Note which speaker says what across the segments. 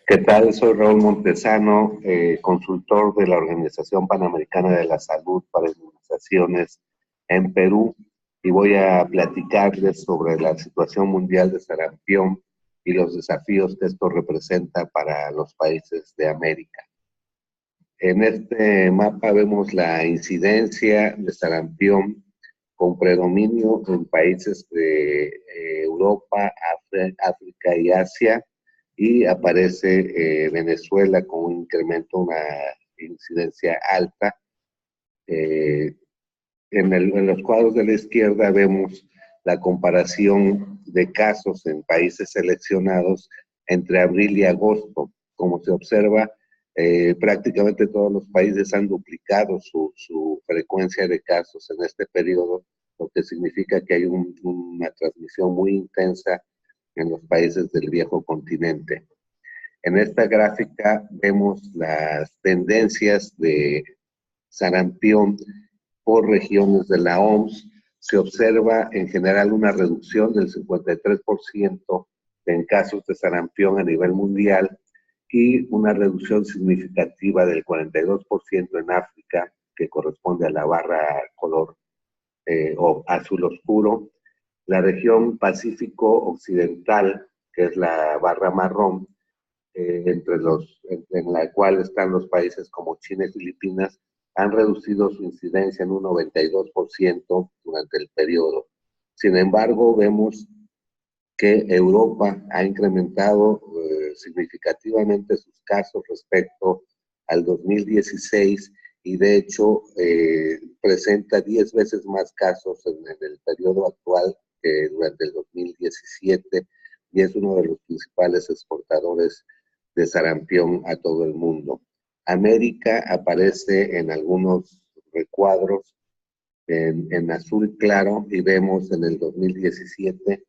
Speaker 1: ¿Qué tal? Soy Raúl Montesano, consultor de la Organización Panamericana de la Salud para Inmunizaciones en Perú, y voy a platicarles sobre la situación mundial de sarampión y los desafíos que esto representa para los países de América. En este mapa vemos la incidencia de sarampión con predominio en países de Europa, África y Asia, y aparece Venezuela con un incremento, una incidencia alta. En los cuadros de la izquierda vemos la comparación de casos en países seleccionados entre abril y agosto. Como se observa, prácticamente todos los países han duplicado su frecuencia de casos en este periodo, lo que significa que hay una transmisión muy intensa en los países del viejo continente. En esta gráfica vemos las tendencias de sarampión por regiones de la OMS. Se observa en general una reducción del 53% en casos de sarampión a nivel mundial y una reducción significativa del 42% en África, que corresponde a la barra color o azul oscuro. La región Pacífico Occidental, que es la barra marrón, en la cual están los países como China y Filipinas, han reducido su incidencia en un 92% durante el periodo. Sin embargo, vemos que Europa ha incrementado significativamente sus casos respecto al 2016, y de hecho presenta 10 veces más casos en el periodo actual que durante el 2017, y es uno de los principales exportadores de sarampión a todo el mundo. América aparece en algunos recuadros en azul claro, y vemos en el 2017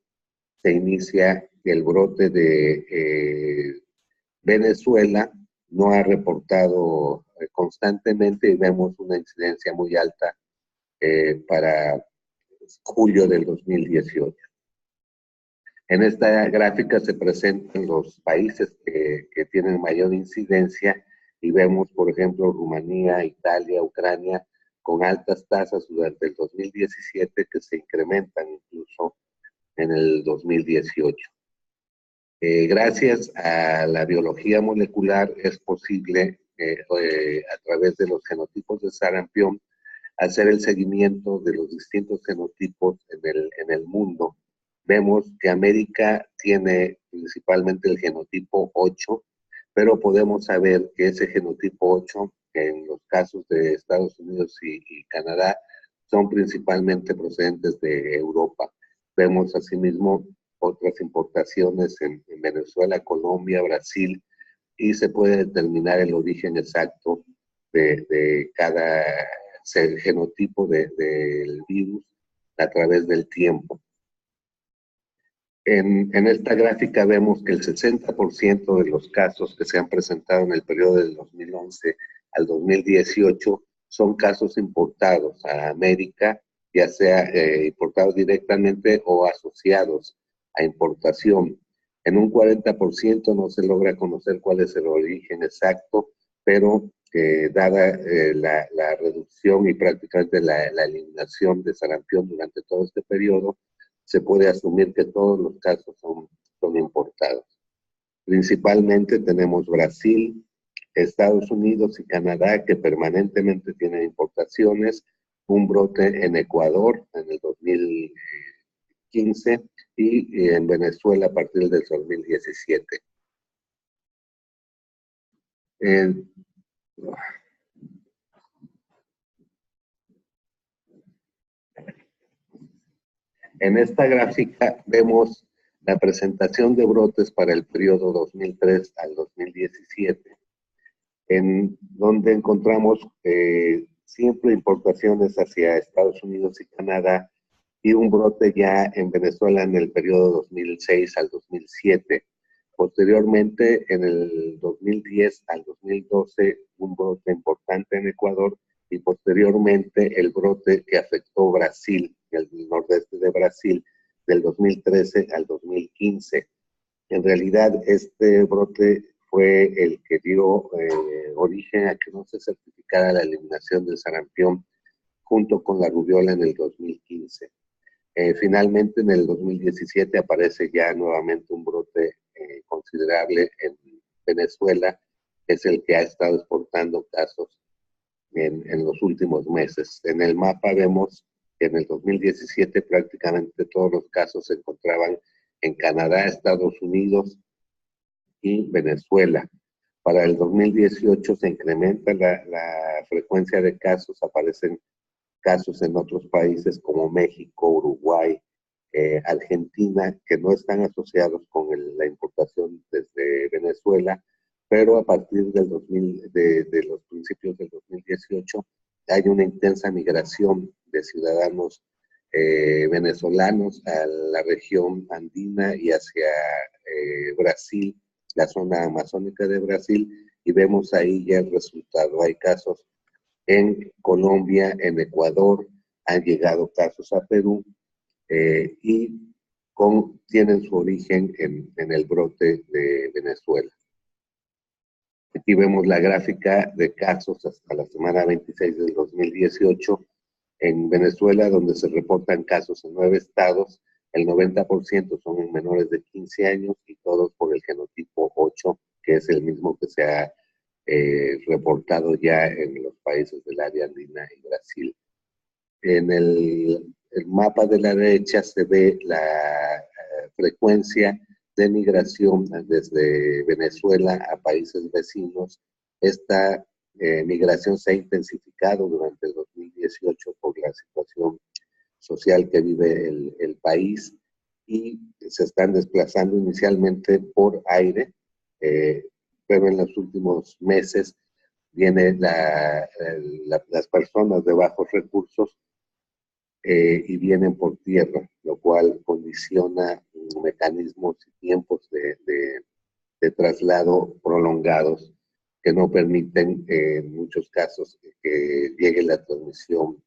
Speaker 1: se inicia el brote de Venezuela. No ha reportado constantemente, y vemos una incidencia muy alta para julio del 2018. En esta gráfica se presentan los países que tienen mayor incidencia, y vemos, por ejemplo, Rumanía, Italia, Ucrania, con altas tasas durante el 2017 que se incrementan incluso en el 2018. Gracias a la biología molecular es posible, a través de los genotipos de sarampión, hacer el seguimiento de los distintos genotipos en el mundo. Vemos que América tiene principalmente el genotipo 8, pero podemos saber que ese genotipo 8, en los casos de Estados Unidos y Canadá, son principalmente procedentes de Europa. Vemos asimismo otras importaciones en Venezuela, Colombia, Brasil, y se puede determinar el origen exacto de cada genotipo del virus a través del tiempo. En esta gráfica vemos que el 60% de los casos que se han presentado en el periodo del 2011 al 2018 son casos importados a América, ya sea importados directamente o asociados a importación. En un 40% no se logra conocer cuál es el origen exacto, pero dada la reducción y prácticamente la eliminación de sarampión durante todo este periodo, se puede asumir que todos los casos son importados. Principalmente tenemos Brasil, Estados Unidos y Canadá, que permanentemente tienen importaciones, un brote en Ecuador en el 2015 y en Venezuela a partir del 2017. En esta gráfica vemos la presentación de brotes para el periodo 2003 al 2017, en donde encontramos siempre importaciones hacia Estados Unidos y Canadá, y un brote ya en Venezuela en el periodo 2006 al 2007. Posteriormente, en el 2010 al 2012, un brote importante en Ecuador, y posteriormente el brote que afectó Brasil, el nordeste de Brasil, del 2013 al 2015. En realidad, este brote fue el que dio origen a que no se certificara la eliminación del sarampión junto con la rubiola en el 2015. Finalmente, en el 2017 aparece ya nuevamente un brote considerable en Venezuela, que es el que ha estado exportando casos en los últimos meses. En el mapa vemos que en el 2017 prácticamente todos los casos se encontraban en Canadá, Estados Unidos y Venezuela. Para el 2018 se incrementa la frecuencia de casos, aparecen casos en otros países como México, Uruguay, Argentina, que no están asociados con la importación desde Venezuela, pero a partir de los principios del 2018 hay una intensa migración de ciudadanos venezolanos a la región andina y hacia Brasil, la zona amazónica de Brasil, y vemos ahí ya el resultado. Hay casos en Colombia, en Ecuador, han llegado casos a Perú y tienen su origen en el brote de Venezuela. Aquí vemos la gráfica de casos hasta la semana 26 del 2018 en Venezuela, donde se reportan casos en 9 estados. El 90% son menores de 15 años y todos por el genotipo 8, que es el mismo que se ha reportado ya en los países del área andina y Brasil. En el mapa de la derecha se ve la frecuencia de migración desde Venezuela a países vecinos. Esta migración se ha intensificado durante el 2018 por la situación social que vive el país y se están desplazando inicialmente por aire, pero en los últimos meses vienen las personas de bajos recursos y vienen por tierra, lo cual condiciona mecanismos y tiempos de traslado prolongados que no permiten en muchos casos que llegue la transmisión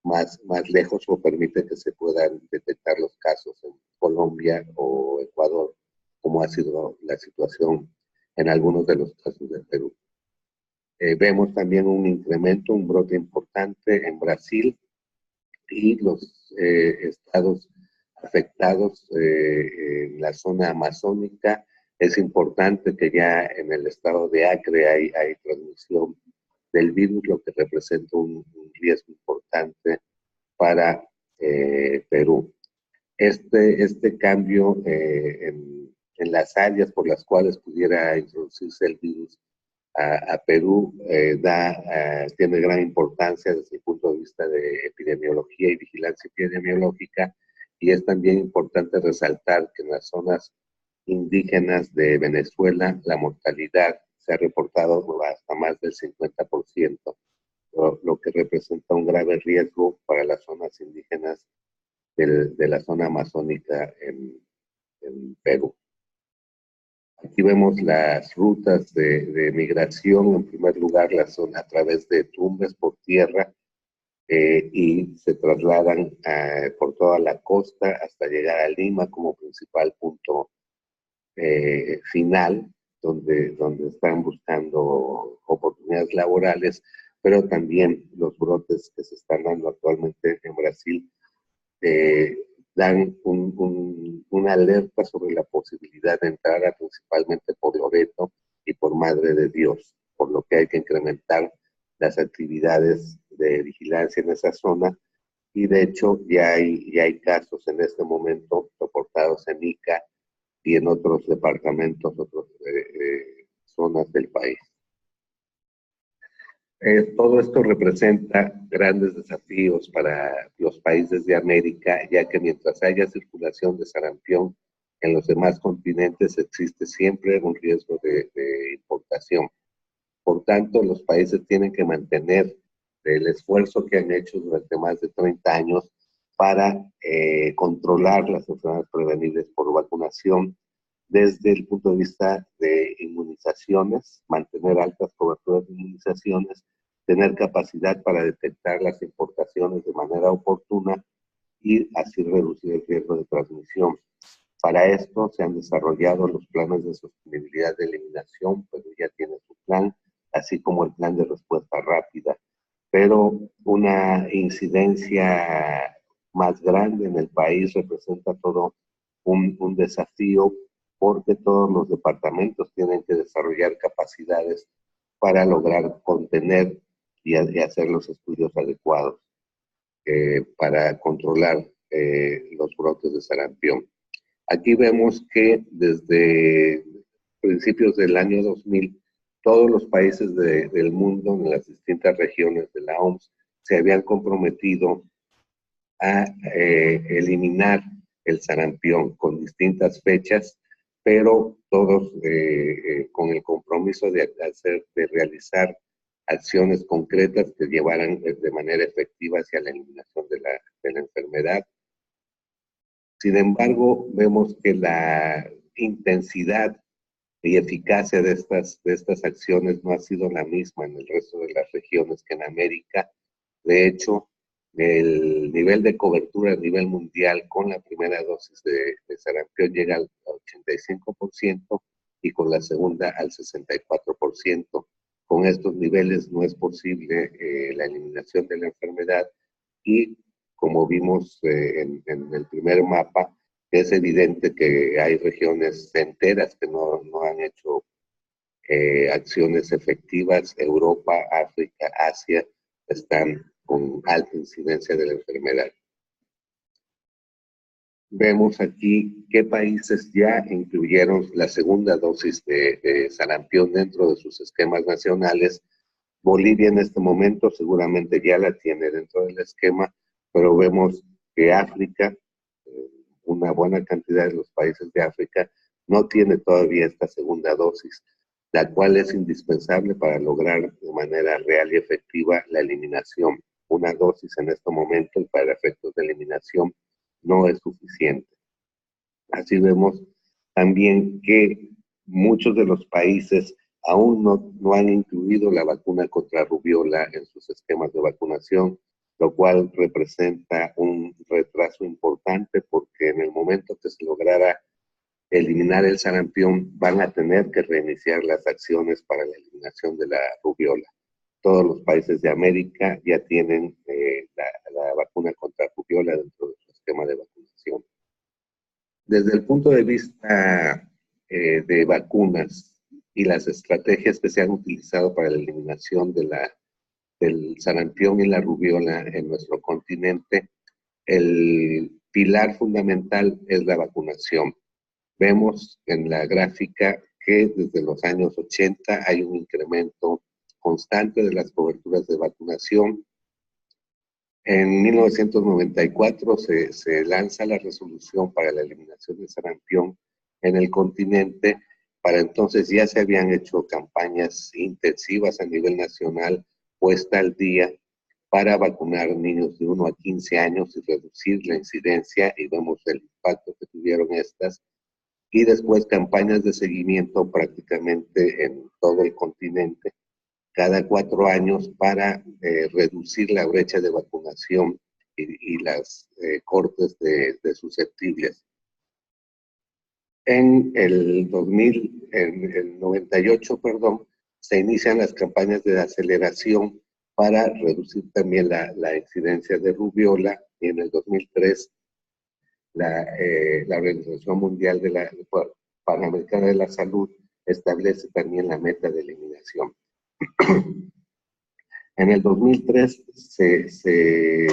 Speaker 1: más lejos o permite que se puedan detectar los casos en Colombia o Ecuador, como ha sido la situación en algunos de los casos de Perú. Vemos también un incremento, un brote importante en Brasil y los estados afectados en la zona amazónica. Es importante que ya en el estado de Acre hay transmisión del virus, lo que representa un riesgo importante para Perú. Este cambio en las áreas por las cuales pudiera introducirse el virus a Perú tiene gran importancia desde el punto de vista de epidemiología y vigilancia epidemiológica, y es también importante resaltar que en las zonas indígenas de Venezuela la mortalidad se ha reportado hasta más del 50%, lo que representa un grave riesgo para las zonas indígenas de la zona amazónica en Perú. Aquí vemos las rutas de migración. En primer lugar, la zona a través de Tumbes por tierra y se trasladan por toda la costa hasta llegar a Lima como principal punto final, donde están buscando oportunidades laborales, pero también los brotes que se están dando actualmente en Brasil dan una alerta sobre la posibilidad de entrada principalmente por Loreto y por Madre de Dios, por lo que hay que incrementar las actividades de vigilancia en esa zona, y de hecho ya hay casos en este momento reportados en Ica y en otros departamentos, otras zonas del país. Todo esto representa grandes desafíos para los países de América, ya que mientras haya circulación de sarampión en los demás continentes existe siempre un riesgo de importación. Por tanto, los países tienen que mantener el esfuerzo que han hecho durante más de 30 años para controlar las enfermedades prevenibles por vacunación desde el punto de vista de inmunizaciones, mantener altas coberturas de inmunizaciones, tener capacidad para detectar las importaciones de manera oportuna y así reducir el riesgo de transmisión. Para esto se han desarrollado los planes de sostenibilidad de eliminación, pero ya tiene su plan, así como el plan de respuesta rápida. Pero una incidencia más grande en el país representa todo un desafío, porque todos los departamentos tienen que desarrollar capacidades para lograr contener y hacer los estudios adecuados para controlar los brotes de sarampión. Aquí vemos que desde principios del año 2000, todos los países del mundo, en las distintas regiones de la OMS, se habían comprometido a eliminar el sarampión con distintas fechas, pero todos con el compromiso de realizar acciones concretas que llevaran de manera efectiva hacia la eliminación de la enfermedad. Sin embargo, vemos que la intensidad y eficacia de estas acciones no ha sido la misma en el resto de las regiones que en América. De hecho, el nivel de cobertura a nivel mundial con la primera dosis de sarampión llega al 85% y con la segunda al 64%. Con estos niveles no es posible la eliminación de la enfermedad y, como vimos en el primer mapa, es evidente que hay regiones enteras que no han hecho acciones efectivas. Europa, África, Asia están con alta incidencia de la enfermedad. Vemos aquí qué países ya incluyeron la segunda dosis de sarampión dentro de sus esquemas nacionales. Bolivia en este momento seguramente ya la tiene dentro del esquema, pero vemos que África, una buena cantidad de los países de África, no tiene todavía esta segunda dosis, la cual es indispensable para lograr de manera real y efectiva la eliminación. Una dosis en este momento y para efectos de eliminación no es suficiente. Así vemos también que muchos de los países aún no han incluido la vacuna contra rubiola en sus esquemas de vacunación, lo cual representa un retraso importante, porque en el momento que se lograra eliminar el sarampión, van a tener que reiniciar las acciones para la eliminación de la rubiola. Todos los países de América ya tienen la vacuna contra rubiola dentro de su esquema de vacunación. Desde el punto de vista de vacunas y las estrategias que se han utilizado para la eliminación del sarampión y la rubiola en nuestro continente, el pilar fundamental es la vacunación. Vemos en la gráfica que desde los años 80 hay un incremento constante de las coberturas de vacunación. En 1994 se lanza la resolución para la eliminación del sarampión en el continente. Para entonces ya se habían hecho campañas intensivas a nivel nacional, puesta al día, para vacunar niños de 1 a 15 años y reducir la incidencia, y vemos el impacto que tuvieron estas. Y después campañas de seguimiento prácticamente en todo el continente, cada 4 años, para reducir la brecha de vacunación y las cortes de susceptibles. En el 98, se inician las campañas de aceleración para reducir también la incidencia de rubiola, y en el 2003 la Organización Mundial Panamericana de la Salud establece también la meta de eliminación. En el 2003 se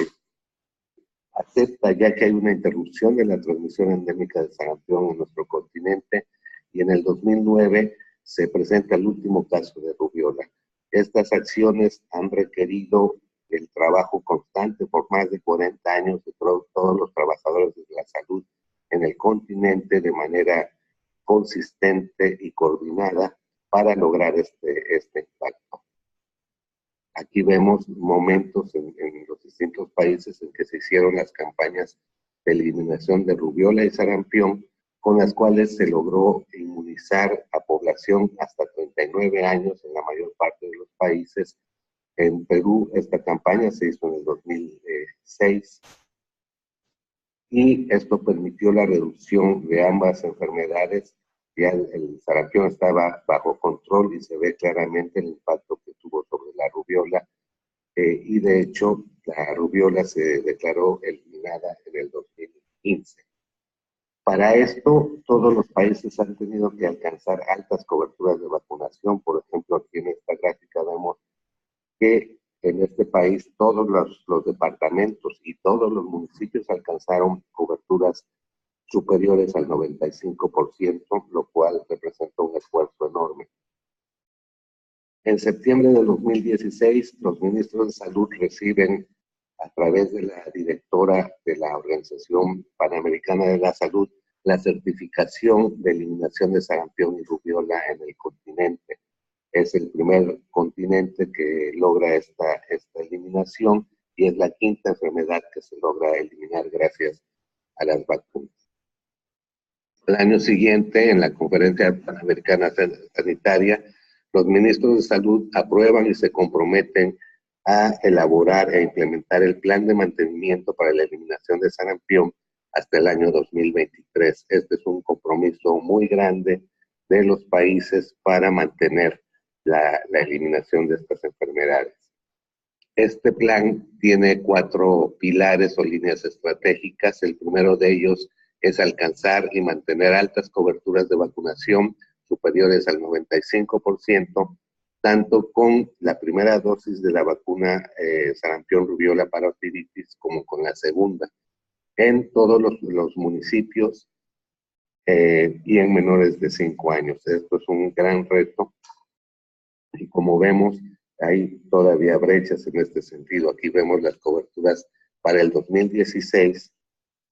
Speaker 1: acepta ya que hay una interrupción de la transmisión endémica de sarampión en nuestro continente, y en el 2009 se presenta el último caso de rubiola. Estas acciones han requerido el trabajo constante por más de 40 años de todos los trabajadores de la salud en el continente, de manera consistente y coordinada, para lograr este impacto. Aquí vemos momentos en los distintos países en que se hicieron las campañas de eliminación de rubiola y sarampión, con las cuales se logró inmunizar a población hasta 39 años en la mayor parte de los países. En Perú esta campaña se hizo en el 2006. y esto permitió la reducción de ambas enfermedades. Ya el sarampión estaba bajo control y se ve claramente el impacto que tuvo sobre la rubiola, y de hecho la rubiola se declaró eliminada en el 2015. Para esto, todos los países han tenido que alcanzar altas coberturas de vacunación. Por ejemplo, aquí en esta gráfica vemos que en este país todos los departamentos y todos los municipios alcanzaron coberturas superiores al 95%, lo cual representa un esfuerzo enorme. En septiembre de 2016, los ministros de Salud reciben, a través de la directora de la Organización Panamericana de la Salud, la certificación de eliminación de sarampión y rubiola en el continente. Es el primer continente que logra esta eliminación y es la quinta enfermedad que se logra eliminar gracias a las vacunas. El año siguiente, en la Conferencia Panamericana Sanitaria, los ministros de salud aprueban y se comprometen a elaborar e implementar el plan de mantenimiento para la eliminación de sarampión hasta el año 2023. Este es un compromiso muy grande de los países para mantener la eliminación de estas enfermedades. Este plan tiene 4 pilares o líneas estratégicas. El primero de ellos es alcanzar y mantener altas coberturas de vacunación superiores al 95%, tanto con la primera dosis de la vacuna sarampión, rubiola, parotiditis, como con la segunda, en todos los municipios y en menores de 5 años. Esto es un gran reto y como vemos, hay todavía brechas en este sentido. Aquí vemos las coberturas para el 2016,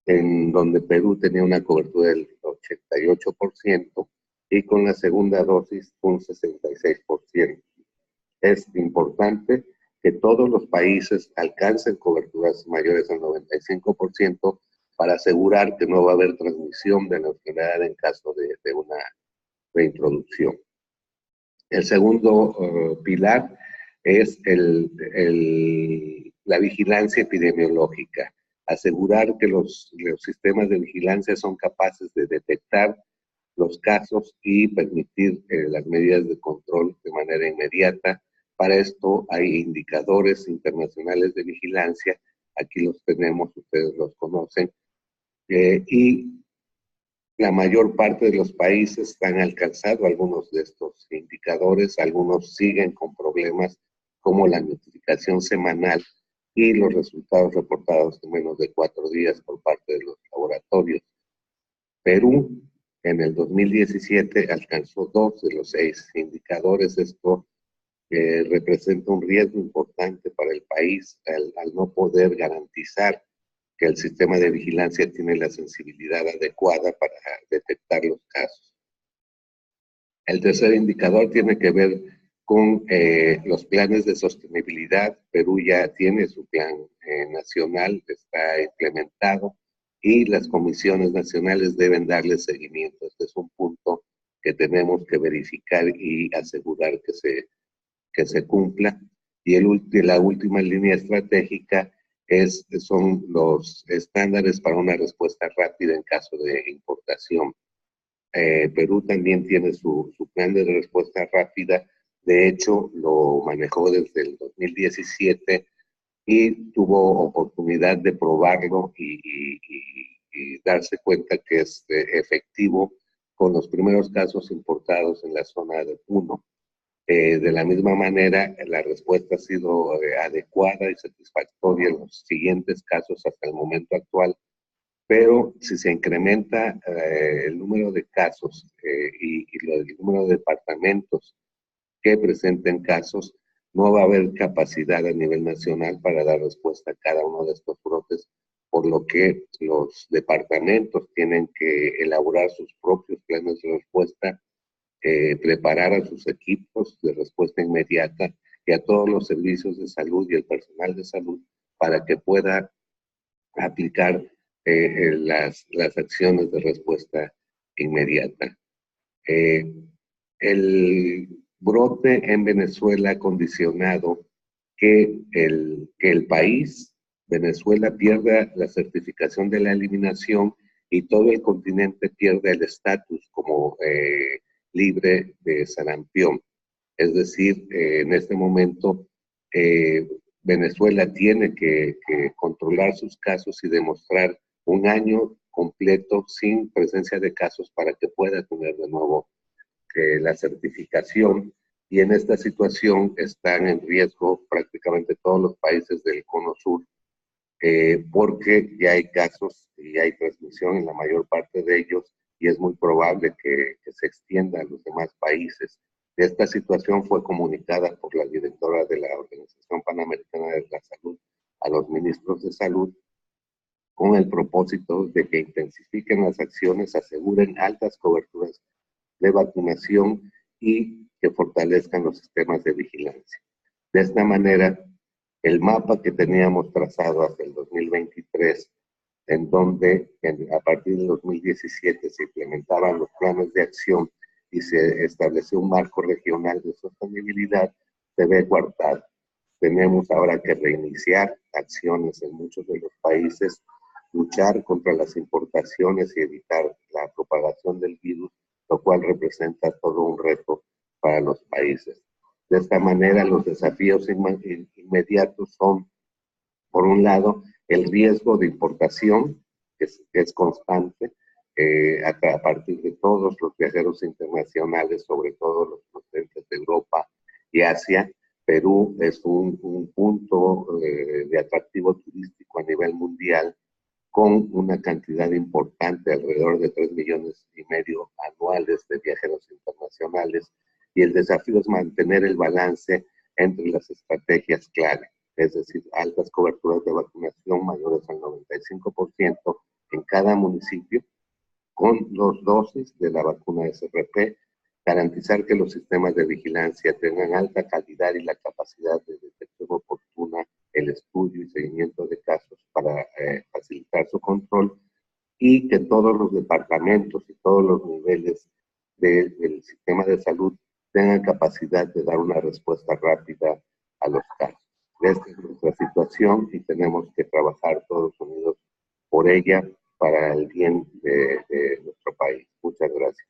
Speaker 1: en donde Perú tenía una cobertura del 88% y con la segunda dosis un 66%. Es importante que todos los países alcancen coberturas mayores al 95% para asegurar que no va a haber transmisión de la enfermedad en caso de una reintroducción. El segundo pilar es la vigilancia epidemiológica. Asegurar que los sistemas de vigilancia son capaces de detectar los casos y permitir las medidas de control de manera inmediata. Para esto hay indicadores internacionales de vigilancia. Aquí los tenemos, ustedes los conocen. Y la mayor parte de los países han alcanzado algunos de estos indicadores, algunos siguen con problemas como la notificación semanal y los resultados reportados en menos de 4 días por parte de los laboratorios. Perú en el 2017 alcanzó 2 de los 6 indicadores. Esto representa un riesgo importante para el país al no poder garantizar que el sistema de vigilancia tiene la sensibilidad adecuada para detectar los casos. El tercer indicador tiene que ver con los planes de sostenibilidad. Perú ya tiene su plan nacional, está implementado y las comisiones nacionales deben darle seguimiento. Este es un punto que tenemos que verificar y asegurar que se cumpla. Y la última línea estratégica son los estándares para una respuesta rápida en caso de importación. Perú también tiene su plan de respuesta rápida. De hecho, lo manejó desde el 2017 y tuvo oportunidad de probarlo y darse cuenta que es efectivo con los primeros casos importados en la zona de Puno. De la misma manera, la respuesta ha sido adecuada y satisfactoria en los siguientes casos hasta el momento actual, pero si se incrementa el número de casos y el número de departamentos que presenten casos, no va a haber capacidad a nivel nacional para dar respuesta a cada uno de estos brotes, por lo que los departamentos tienen que elaborar sus propios planes de respuesta, preparar a sus equipos de respuesta inmediata y a todos los servicios de salud y el personal de salud para que pueda aplicar las acciones de respuesta inmediata. El brote en Venezuela ha condicionado que el país Venezuela pierda la certificación de la eliminación y todo el continente pierde el estatus como libre de sarampión. Es decir, en este momento Venezuela tiene que controlar sus casos y demostrar un año completo sin presencia de casos para que pueda tener de nuevo la certificación. Y en esta situación están en riesgo prácticamente todos los países del Cono Sur, porque ya hay casos y hay transmisión en la mayor parte de ellos y es muy probable que se extienda a los demás países. Esta situación fue comunicada por la directora de la Organización Panamericana de la Salud a los ministros de salud con el propósito de que intensifiquen las acciones, aseguren altas coberturas de vacunación y que fortalezcan los sistemas de vigilancia. De esta manera, el mapa que teníamos trazado hasta el 2023, en donde a partir del 2017 se implementaban los planes de acción y se estableció un marco regional de sostenibilidad, se ve coartado. Tenemos ahora que reiniciar acciones en muchos de los países, luchar contra las importaciones y evitar la propagación del virus, lo cual representa todo un reto para los países. De esta manera, los desafíos inmediatos son, por un lado, el riesgo de importación, que es constante, a partir de todos los viajeros internacionales, sobre todo los procedentes de Europa y Asia. Perú es un punto de atractivo turístico a nivel mundial, con una cantidad importante, alrededor de 3,5 millones anuales de viajeros internacionales, y el desafío es mantener el balance entre las estrategias clave, es decir, altas coberturas de vacunación mayores al 95% en cada municipio, con 2 dosis de la vacuna SRP, garantizar que los sistemas de vigilancia tengan alta calidad y la capacidad de detección oportuna, el estudio y seguimiento de casos para facilitar su control, y que todos los departamentos y todos los niveles del sistema de salud tengan capacidad de dar una respuesta rápida a los casos. Esta es nuestra situación y tenemos que trabajar todos unidos por ella para el bien de nuestro país. Muchas gracias.